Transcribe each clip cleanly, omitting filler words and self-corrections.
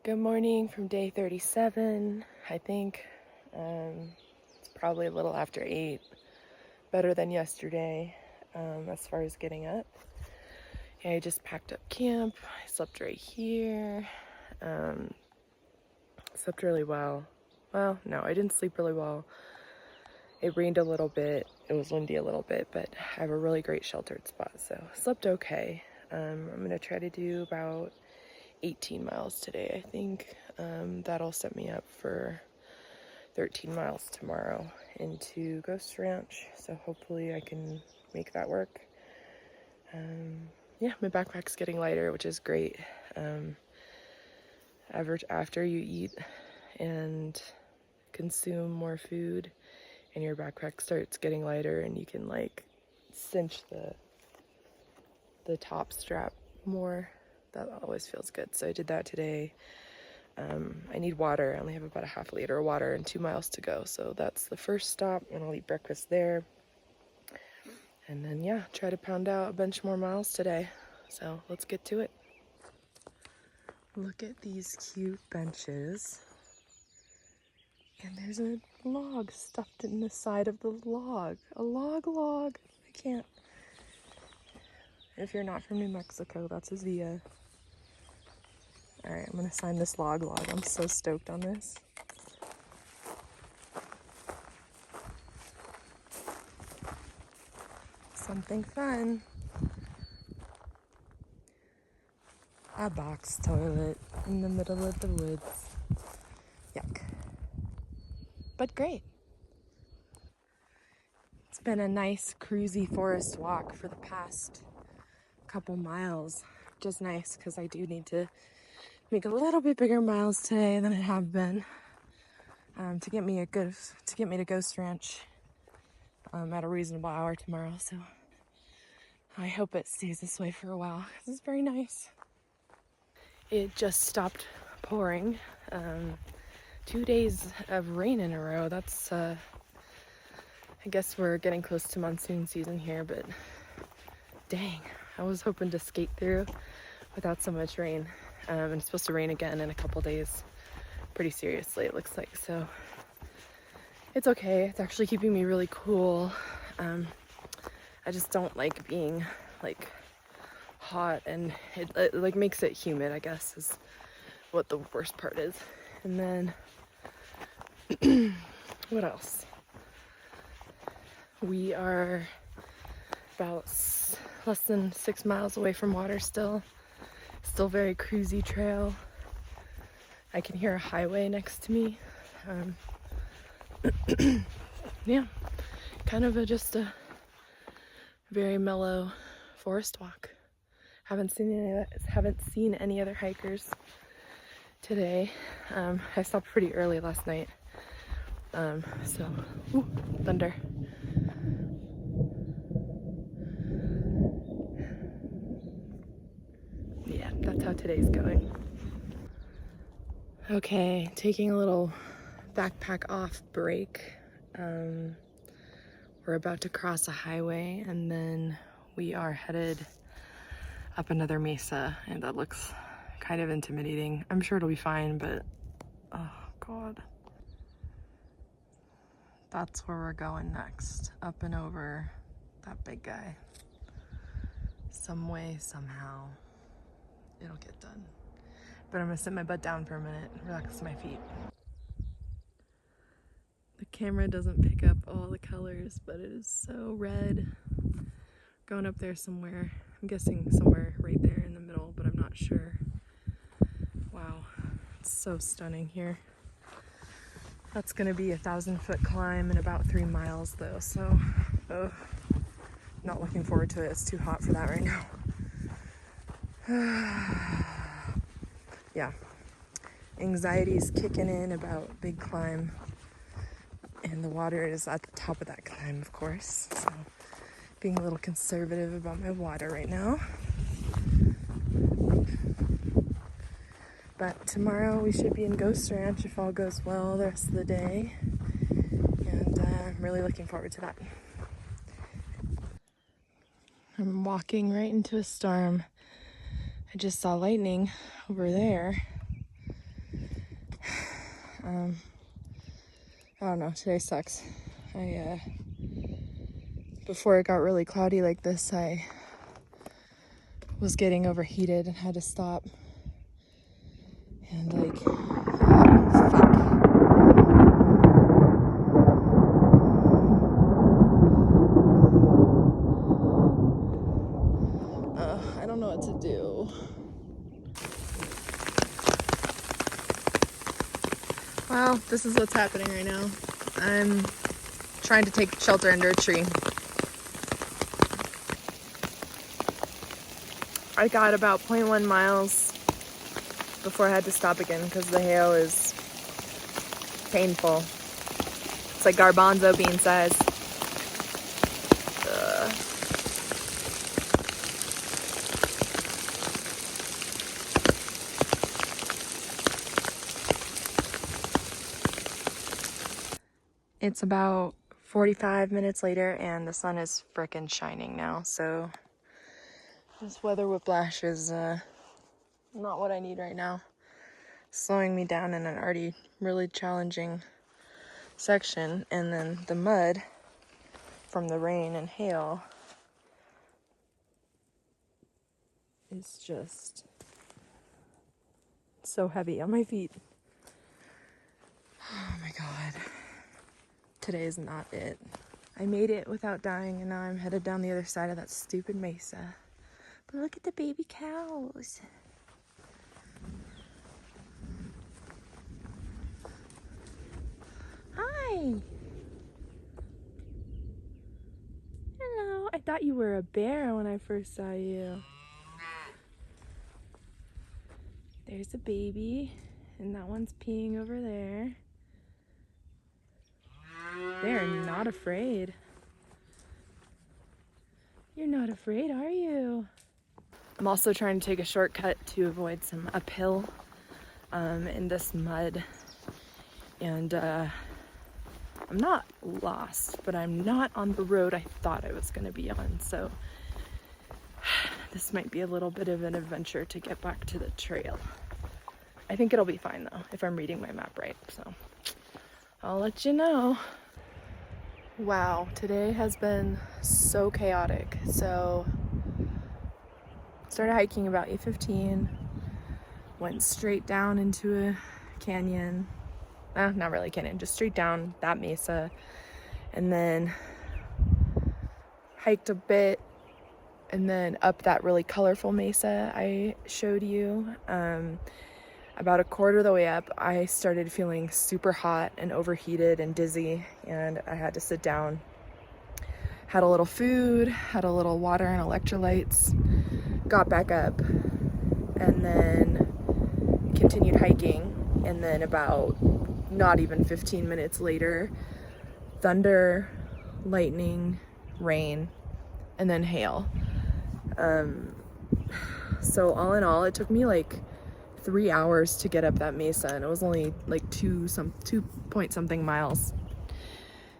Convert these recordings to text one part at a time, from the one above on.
Good morning from day 37, I think. It's probably a little after 8. Better than yesterday as far as getting up. Yeah, I just packed up camp. I slept right here. Slept really well. Well, no, I didn't sleep really well. It rained a little bit. It was windy a little bit, but I have a really great sheltered spot, so slept okay. I'm going to try to do about 18 miles today, I think. That'll set me up for 13 miles tomorrow into Ghost Ranch, so hopefully I can make that work. Yeah, my backpack's getting lighter, which is great. After you eat and consume more food and your backpack starts getting lighter and you can like cinch the top strap more, that always feels good. So I did that today. I need water. I only have about a half liter of water and 2 miles to go. So that's the first stop, and I'll eat breakfast there. And then, yeah, try to pound out a bunch more miles today. So let's get to it. Look at these cute benches. And there's a log stuffed in the side of the log. A log. I can't. If you're not from New Mexico, that's a Zia. All right, I'm gonna sign this log. I'm so stoked on this. Something fun. A box toilet in the middle of the woods. Yuck. But great. It's been a nice cruisy forest walk for the past couple miles. Just nice because I do need to make a little bit bigger miles today than I have been to get me to Ghost Ranch at a reasonable hour tomorrow. So I hope it stays this way for a while because it's very nice. It just stopped pouring. 2 days of rain in a row. That's I guess we're getting close to monsoon season here, but dang, I was hoping to skate through without so much rain. And it's supposed to rain again in a couple days, pretty seriously it looks like, so it's okay. It's actually keeping me really cool. I just don't like being like hot, and it like makes it humid, I guess, is what the worst part is. And then what else? We are about less than 6 miles away from water still very cruisy trail. I can hear a highway next to me. Yeah, kind of just a very mellow forest walk. Haven't seen any other hikers today. I stopped pretty early last night. So, ooh, thunder. Yeah, that's how today's going. Okay, taking a little backpack off break. We're about to cross a highway and then we are headed up another mesa, and that looks kind of intimidating. I'm sure it'll be fine, but oh God. That's where we're going next, up and over that big guy. Some way, somehow, it'll get done. But I'm gonna sit my butt down for a minute, relax my feet. The camera doesn't pick up all the colors, but it is so red. Going up there somewhere. I'm guessing somewhere right there in the middle, but I'm not sure. Wow, it's so stunning here. That's gonna be a 1,000-foot climb in about 3 miles though, so not looking forward to it. It's too hot for that right now. Yeah, anxiety's kicking in about big climb, and the water is at the top of that climb, of course, so being a little conservative about my water right now. But tomorrow we should be in Ghost Ranch if all goes well the rest of the day, and I'm really looking forward to that. I'm walking right into a storm. I just saw lightning over there. I don't know, today sucks. Before it got really cloudy like this, I was getting overheated and had to stop. And like, fuck. I don't know what to do. Well, this is what's happening right now. I'm trying to take shelter under a tree. I got about 0.1 miles before I had to stop again because the hail is painful. It's like garbanzo bean size. It's about 45 minutes later and the sun is frickin' shining now, so this weather whiplash is not what I need right now. Slowing me down in an already really challenging section, and then the mud from the rain and hail is just so heavy on my feet. Oh my god. Today is not it. I made it without dying and now I'm headed down the other side of that stupid mesa. But look at the baby cows. Hi. Hello. I thought you were a bear when I first saw you. There's a baby and that one's peeing over there. They're not afraid. You're not afraid, are you? I'm also trying to take a shortcut to avoid some uphill in this mud. And I'm not lost, but I'm not on the road I thought I was going to be on. So this might be a little bit of an adventure to get back to the trail. I think it'll be fine though, if I'm reading my map right. So I'll let you know. Wow, today has been so chaotic. So started hiking about 8:15, went straight down into a canyon. Not really canyon, just straight down that mesa, and then hiked a bit and then up that really colorful mesa I showed you. About a quarter of the way up, I started feeling super hot and overheated and dizzy, and I had to sit down. Had a little food, had a little water and electrolytes, got back up, and then continued hiking. And then about not even 15 minutes later, thunder, lightning, rain, and then hail. So all in all, it took me like 3 hours to get up that mesa, and it was only like 2 point something miles.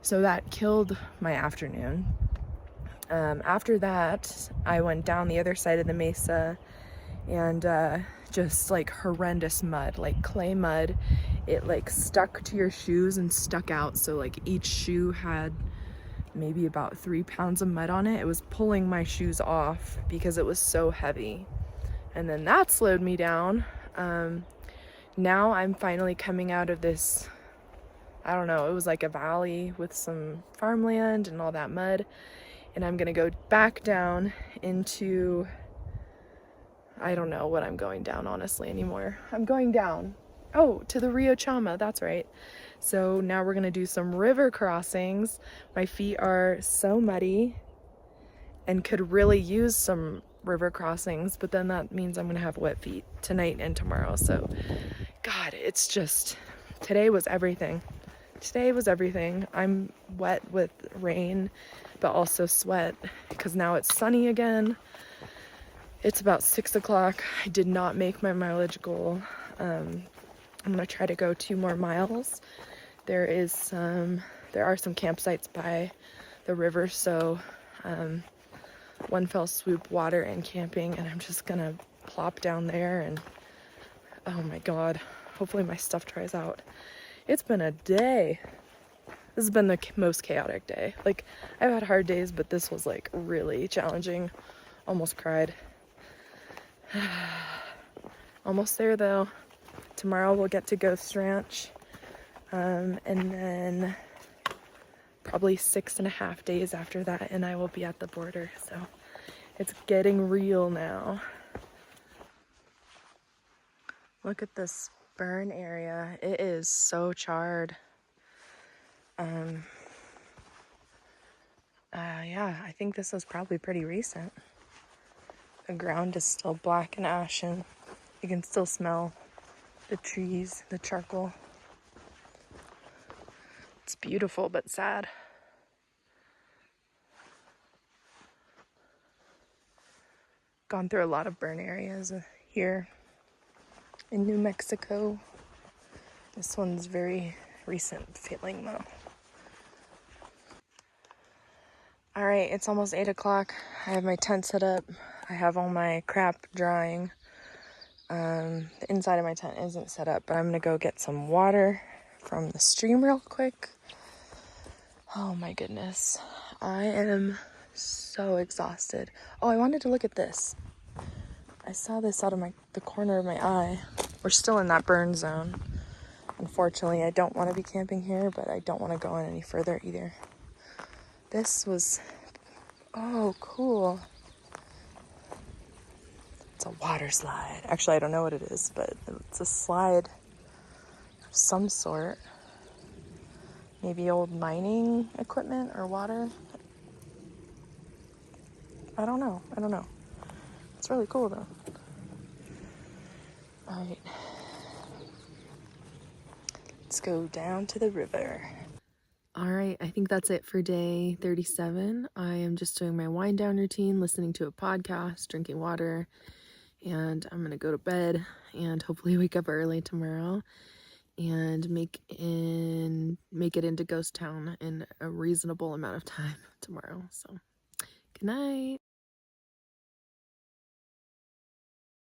So that killed my afternoon. After that, I went down the other side of the mesa, and just like horrendous mud, like clay mud. It like stuck to your shoes and stuck out, so like each shoe had maybe about 3 pounds of mud on it. It was pulling my shoes off because it was so heavy. And then that slowed me down. Now I'm finally coming out of this, I don't know, it was like a valley with some farmland and all that mud, and I'm gonna go back down into, I don't know what I'm going down honestly anymore. I'm going down, to the Rio Chama, that's right. So now we're gonna do some river crossings. My feet are so muddy and could really use some river crossings, but then that means I'm gonna have wet feet tonight and tomorrow. So God, it's just, today was everything. Today was everything. I'm wet with rain, but also sweat because now it's sunny again. It's about 6 o'clock. I did not make my mileage goal. I'm gonna try to go 2 more miles. There are some campsites by the river, so one fell swoop water and camping, and I'm just gonna plop down there and oh my God, Hopefully my stuff dries out. It's been a day. This has been the most chaotic day. Like, I've had hard days, but this was like really challenging. Almost cried. Almost there though. Tomorrow we'll get to Ghost Ranch. And then probably 6.5 days after that, and I will be at the border. So it's getting real now. Look at this burn area. It is so charred. Yeah, I think this was probably pretty recent. The ground is still black and ashen. You can still smell the trees, the charcoal. It's beautiful but sad. Gone through a lot of burn areas here in New Mexico. This one's very recent feeling though. All right, it's almost 8 o'clock. I have my tent set up. I have all my crap drying. The inside of my tent isn't set up, but I'm gonna go get some water from the stream real quick. Oh my goodness. I am so exhausted. Oh, I wanted to look at this. I saw this out of the corner of my eye. We're still in that burn zone. Unfortunately, I don't want to be camping here, but I don't want to go in any further either. This was, oh, cool. It's a water slide. Actually, I don't know what it is, but it's a slide of some sort. Maybe old mining equipment or water. I don't know. It's really cool though. All right. Let's go down to the river. All right, I think that's it for day 37. I am just doing my wind down routine, listening to a podcast, drinking water, and I'm gonna go to bed and hopefully wake up early tomorrow and make it into Ghost Town in a reasonable amount of time tomorrow. So, good night.